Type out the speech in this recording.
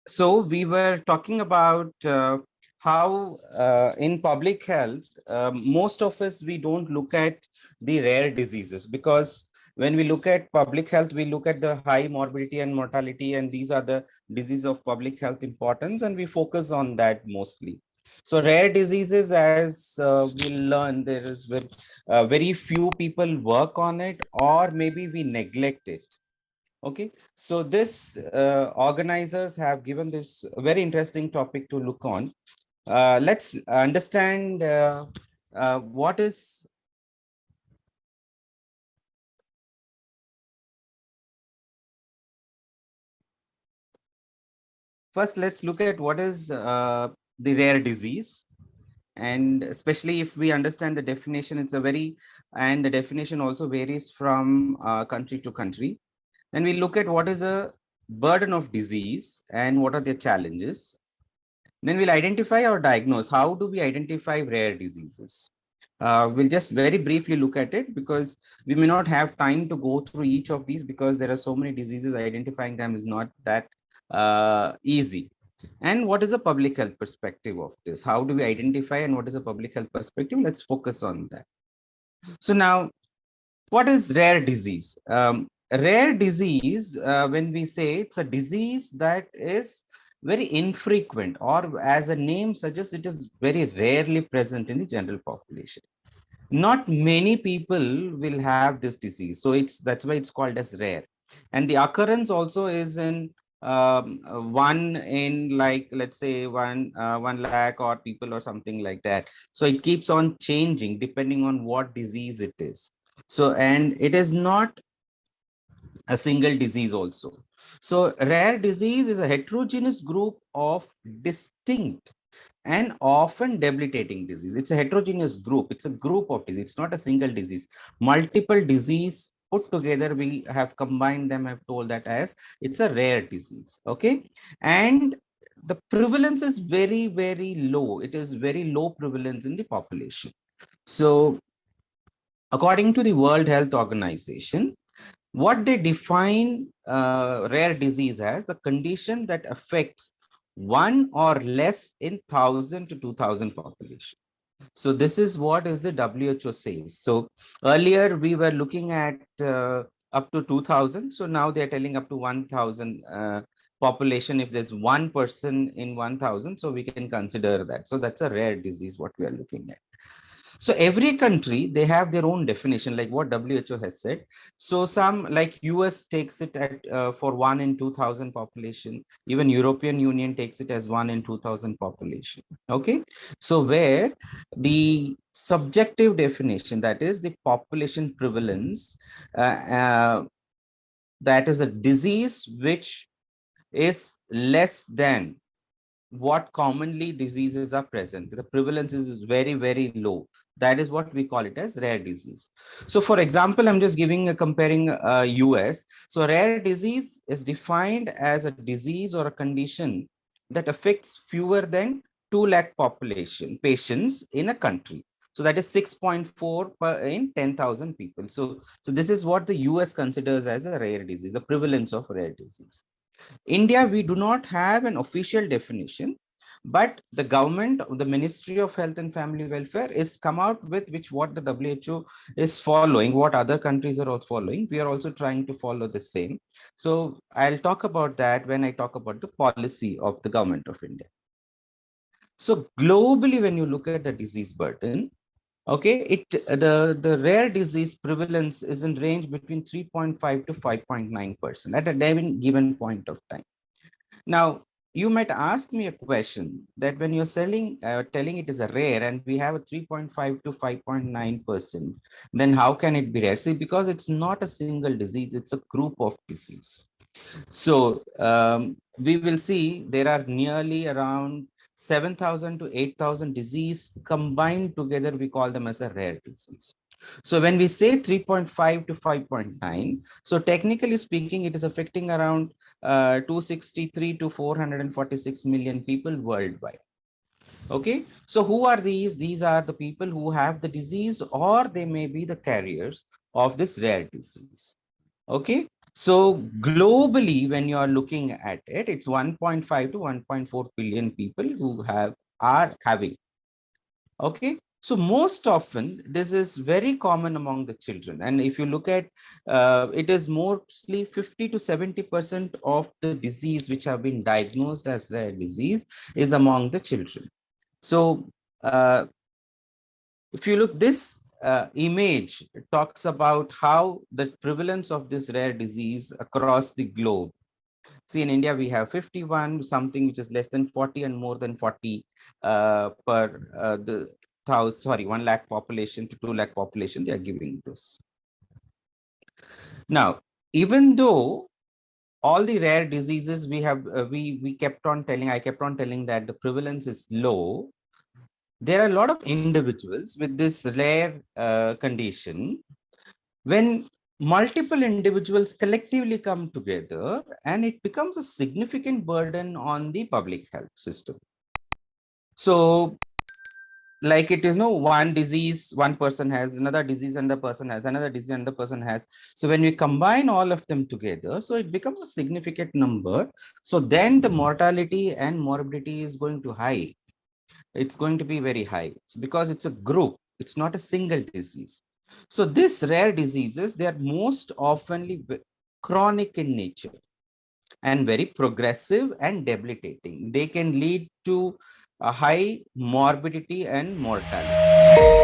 So we were talking about how in public health, most of us, we don't look at the rare diseases, because when we look at public health, we look at the high morbidity and mortality, and these are the diseases of public health importance, and we focus on that mostly. So rare diseases, as we'll learn, there is very few people work on it, or maybe we neglect it. Okay, so this organizers have given this very interesting topic to look on. Let's understand what is. First, let's look at what is the rare disease. And especially if we understand the definition, it's a very, and the definition also varies from country to country. Then we look at what is a burden of disease and what are their challenges. Then we'll identify or diagnose. How do we identify rare diseases? We'll just very briefly look at it, because we may not have time to go through each of these, because there are so many diseases. Identifying them is not that easy. And what is the public health perspective of this? How do we identify, and what is the public health perspective? Let's focus on that. So now, what is rare disease? Rare disease, when we say, it's a disease that is very infrequent, or as the name suggests, it is very rarely present in the general population. Not many people will have this disease, so that's why it's called as rare. And the occurrence also is in one in, like, let's say 1 lakh or people or something like that. So it keeps on changing depending on what disease it is. So, and it is not a single disease also. So rare disease is a heterogeneous group of distinct and often debilitating disease. It's a heterogeneous group. It's a group of disease. It's not a single disease. Multiple disease put together, we have combined them, have told that as it's a rare disease. Okay. And the prevalence is very, very low. It is very low prevalence in the population. So according to the World Health Organization, what they define rare disease as: the condition that affects one or less in 1,000 to 2,000 population. So this is what is the WHO says. So earlier we were looking at up to 2,000. So now they're telling up to 1,000 population. If there's one person in 1,000, so we can consider that. So that's a rare disease what we are looking at. So every country, they have their own definition, like what WHO has said. So some, like US takes it at for 1 in 2,000 population. Even European Union takes it as 1 in 2,000 population. Okay. So where the subjective definition, that is the population prevalence, that is a disease which is less than what commonly diseases are present. The prevalence is very, very low. That is what we call it as rare disease. So for example, I'm just giving a comparing US. So rare disease is defined as a disease or a condition that affects fewer than 2 lakh population patients in a country. So that is 6.4 per in 10,000 people. So this is what the US considers as a rare disease, the prevalence of rare disease. India, we do not have an official definition, but the government, the Ministry of Health and Family Welfare, is come out with which what the WHO is following, what other countries are also following. We are also trying to follow the same. So I'll talk about that when I talk about the policy of the government of India. So globally, when you look at the disease burden, okay, the rare disease prevalence is in range between 3.5 to 5.9% at a given point of time. Now, you might ask me a question that when you're telling it is a rare and we have a 3.5 to 5.9%, then how can it be rare? See, because it's not a single disease, it's a group of disease. So we will see there are nearly around 7,000 to 8,000 disease combined together. We call them as a rare disease. So when we say 3.5 to 5.9, so technically speaking, it is affecting around 263 to 446 million people worldwide. Okay, so who are these? These are the people who have the disease, or they may be the carriers of this rare disease. Okay, So globally, when you are looking at it, it's 1.5 to 1.4 billion people who are having. Okay. So most often this is very common among the children. And if you look at it is mostly 50 to 70% of the disease which have been diagnosed as rare disease is among the children. So uh, if you look, this image talks about how the prevalence of this rare disease across the globe. See, in India, we have 51, something which is less than 40 and more than 40 per the 1 lakh population to 2 lakh population, they are giving this. Now, even though all the rare diseases we have, we kept on telling, I kept on telling that the prevalence is low, there are a lot of individuals with this rare condition. When multiple individuals collectively come together, and it becomes a significant burden on the public health system. So like, it is no one disease one person has, another disease another person has, another disease another person has. So when we combine all of them together, so it becomes a significant number. So then the mortality and morbidity is going to high. It's going to be very high. So because it's a group, it's not a single disease. So these rare diseases, they are most oftenly chronic in nature and very progressive and debilitating. They can lead to a high morbidity and mortality.